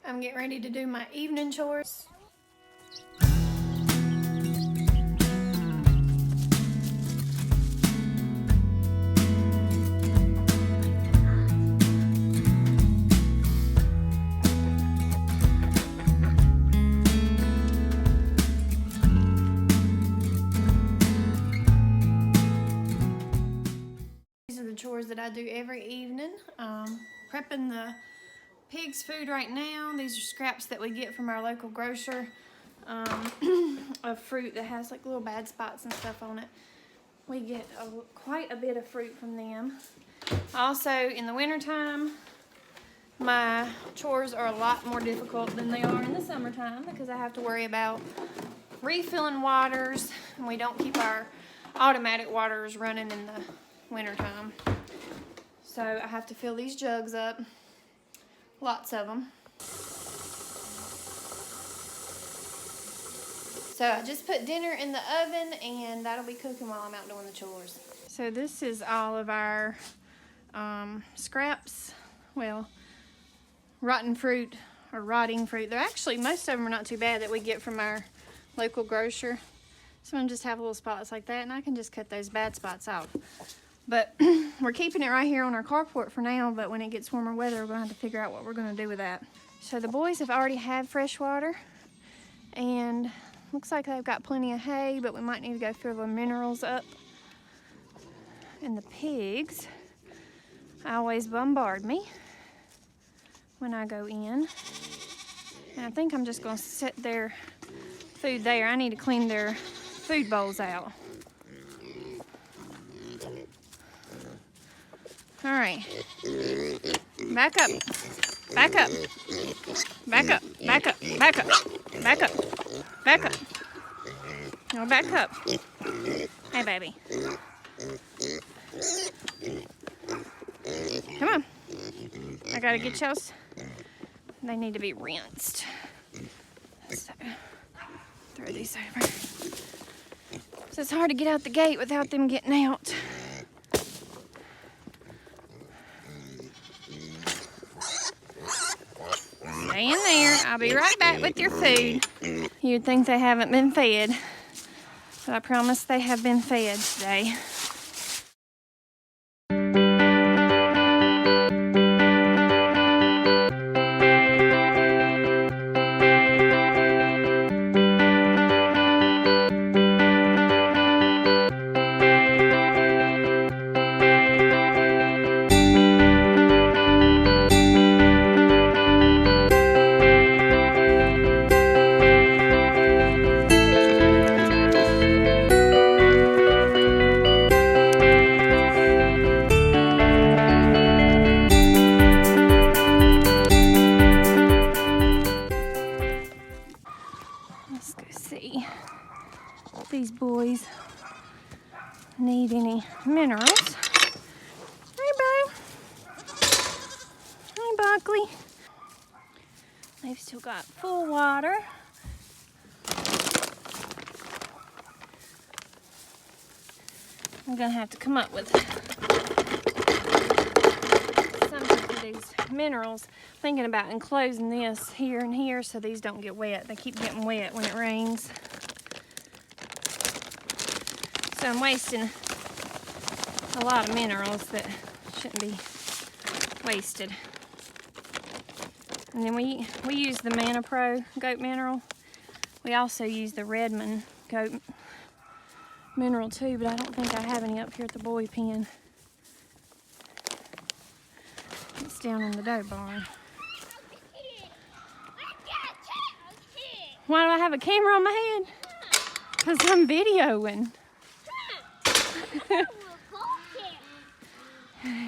I'm getting ready to do my evening chores. These are the chores that I do every evening. Prepping the pig's food right now. These are scraps that we get from our local grocer of fruit that has like little bad spots and stuff on it. We get quite a bit of fruit from them. Also, in the wintertime, my chores are a lot more difficult than they are in the summertime because I have to worry about refilling waters, and we don't keep our automatic waters running in the wintertime. So I have to fill these jugs up, lots of them. So I just put dinner in the oven and that'll be cooking while I'm out doing the chores. So this is all of our scraps, well, rotten fruit or rotting fruit. They're actually, most of them are not too bad that we get from our local grocer. Some of them just have little spots like that, and I can just cut those bad spots off. But we're keeping it right here on our carport for now, but when it gets warmer weather, we're gonna have to figure out what we're gonna do with that. So the boys have already had fresh water, and looks like they've got plenty of hay, but we might need to go fill the minerals up. And the pigs always bombard me when I go in. And I think I'm just gonna set their food there. I need to clean their food bowls out. All right, back up, back up, back up, back up, back up, back up, back up. No, back up. Hey, baby. Come on. I gotta get y'all's. They need to be rinsed. So, throw these over. So it's hard to get out the gate without them getting out. Stay in there. I'll be right back with your food. You'd think they haven't been fed, but I promise they have been fed today. Let's go see if these boys need any minerals. Hey, Bo. Hey, Buckley. They've still got full water. I'm gonna have to come up with something for these minerals. Thinking about enclosing this here and here so these don't get wet. They keep getting wet when it rains. So I'm wasting a lot of minerals that shouldn't be wasted. And then we use the Mana Pro goat mineral. We also use the Redmond goat mineral too, but I don't think I have any up here at the boy pen. It's down in the dough barn. Why do I have a camera on my head? Because I'm videoing.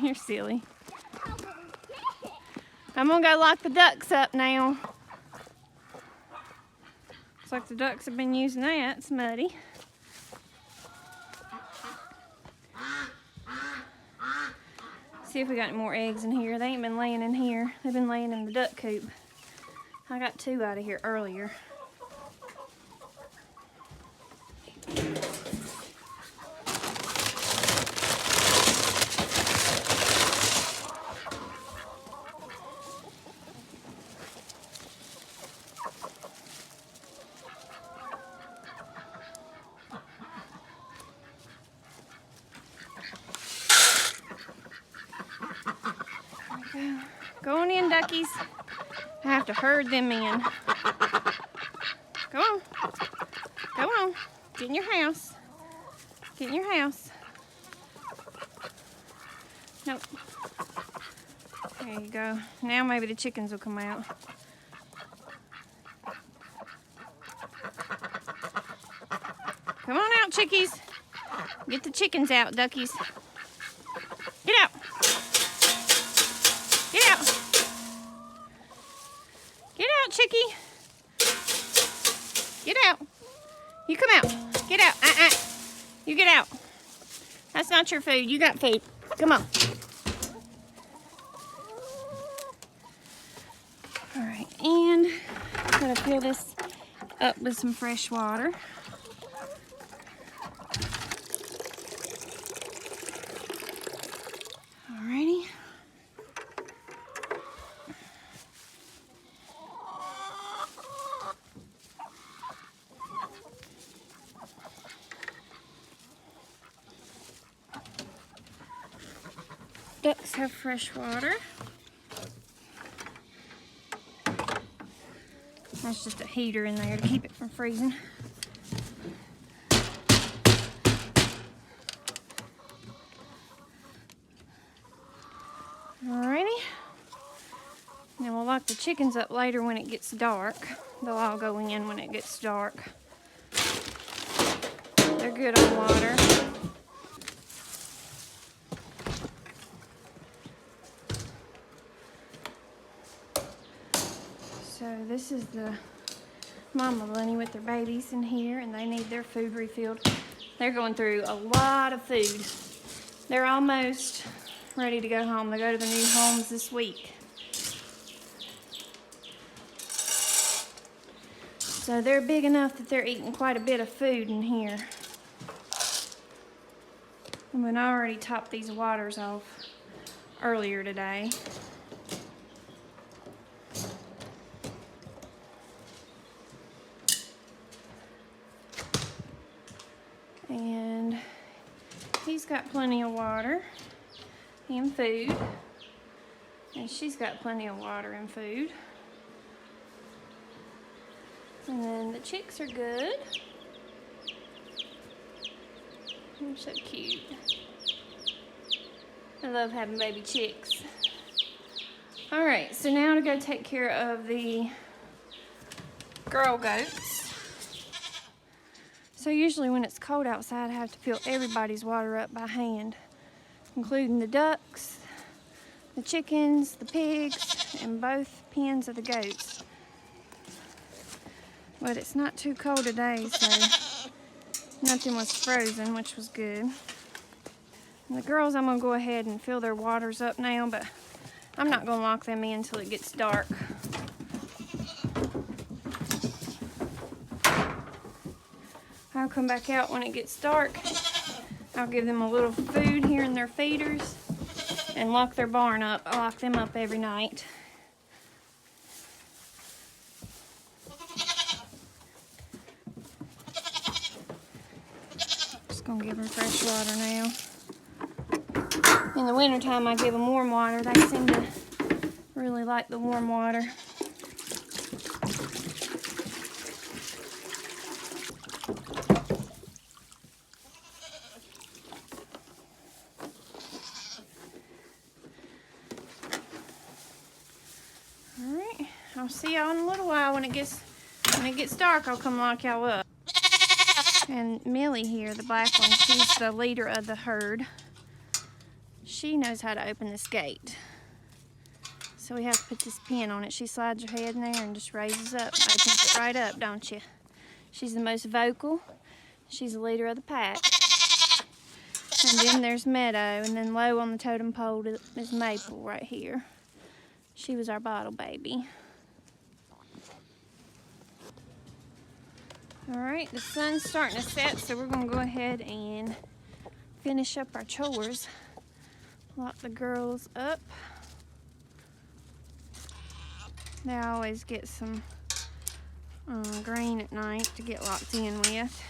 You're silly. I'm gonna go lock the ducks up now. Looks like the ducks have been using that. It's muddy. See if we got any more eggs in here. They ain't been laying in here. They've been laying in the duck coop. I got 2 out of here earlier. in, duckies. I have to herd them in. Go on. Go on. Get in your house. Get in your house. Nope. There you go. Now maybe the chickens will come out. Come on out, chickies. Get the chickens out, duckies. Get out. Get out. Get out, chickie. Get out. You come out. Get out. You get out. That's not your food. You got food. Come on. All right, and I'm gonna fill this up with some fresh water. Alrighty. Ducks have fresh water. That's just a heater in there to keep it from freezing. Alrighty. Then we'll lock the chickens up later when it gets dark. They'll all go in when it gets dark. They're good on water. So this is the mama bunny with their babies in here, and they need their food refilled. They're going through a lot of food. They're almost ready to go home. They go to the new homes this week. So they're big enough that they're eating quite a bit of food in here. And I already topped these waters off earlier today. And he's got plenty of water and food. And she's got plenty of water and food. And then the chicks are good. They're so cute. I love having baby chicks. Alright, so now to go take care of the girl goats. So usually when it's cold outside, I have to fill everybody's water up by hand, including the ducks, the chickens, the pigs, and both pens of the goats. But it's not too cold today, so nothing was frozen, which was good. And the girls, I'm going to go ahead and fill their waters up now, but I'm not going to lock them in until it gets dark. I'll come back out when it gets dark. I'll give them a little food here in their feeders and lock their barn up. I lock them up every night. Just gonna give them fresh water now. In the wintertime, I give them warm water. They seem to really like the warm water. Alright, I'll see y'all in a little while. When it gets dark, I'll come lock y'all up. And Millie here, the black one, she's the leader of the herd. She knows how to open this gate. So we have to put this pin on it. She slides her head in there and just raises up. Opens it right up, don't you? She's the most vocal. She's the leader of the pack. And then there's Meadow, and then low on the totem pole is Maple right here. She was our bottle baby. Alright, the sun's starting to set, so we're going to go ahead and finish up our chores. Lock the girls up. They always get some grain at night to get locked in with.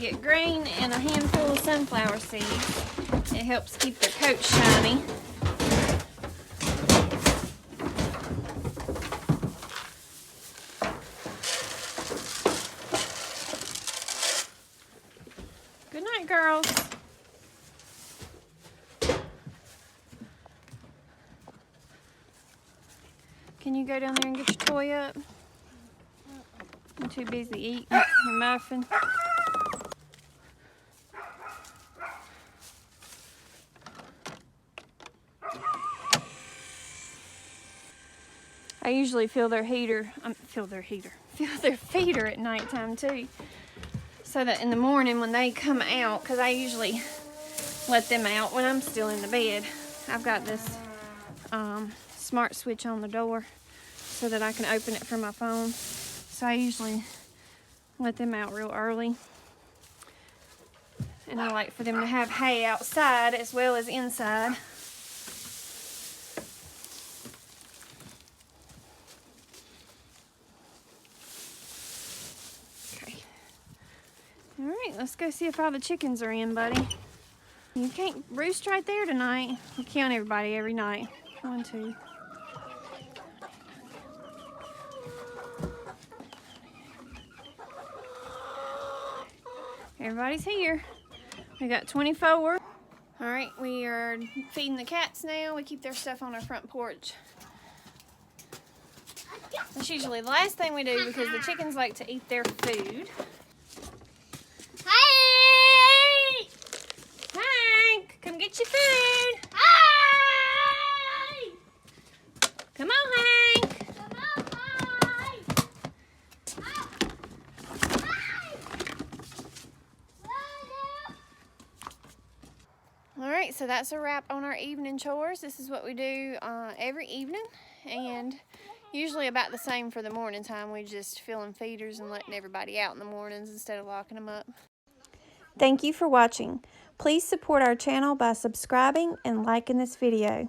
get grain and a handful of sunflower seeds. It helps keep their coat shiny. Good night, girls. Can you go down there and get your toy up? I'm too busy eating your muffin. I usually feel their feeder at nighttime too. So that in the morning when they come out, because I usually let them out when I'm still in the bed. I've got this smart switch on the door so that I can open it from my phone. So I usually let them out real early. And I like for them to have hay outside as well as inside. Okay. All right, let's go see if all the chickens are in, buddy. You can't roost right there tonight. We count everybody every night. 1, 2. Everybody's here. We got 24. All right, we are feeding the cats now. We keep their stuff on our front porch. That's usually the last thing we do because the chickens like to eat their food. Hey! Hank, come get your food. Hey! Come on, Hank. Come on, hey! All right, so that's a wrap on our evening chores. This is what we do every evening, and usually about the same for the morning time. We just fill in feeders and letting everybody out in the mornings instead of locking them up. Thank you for watching. Please support our channel by subscribing and liking this video.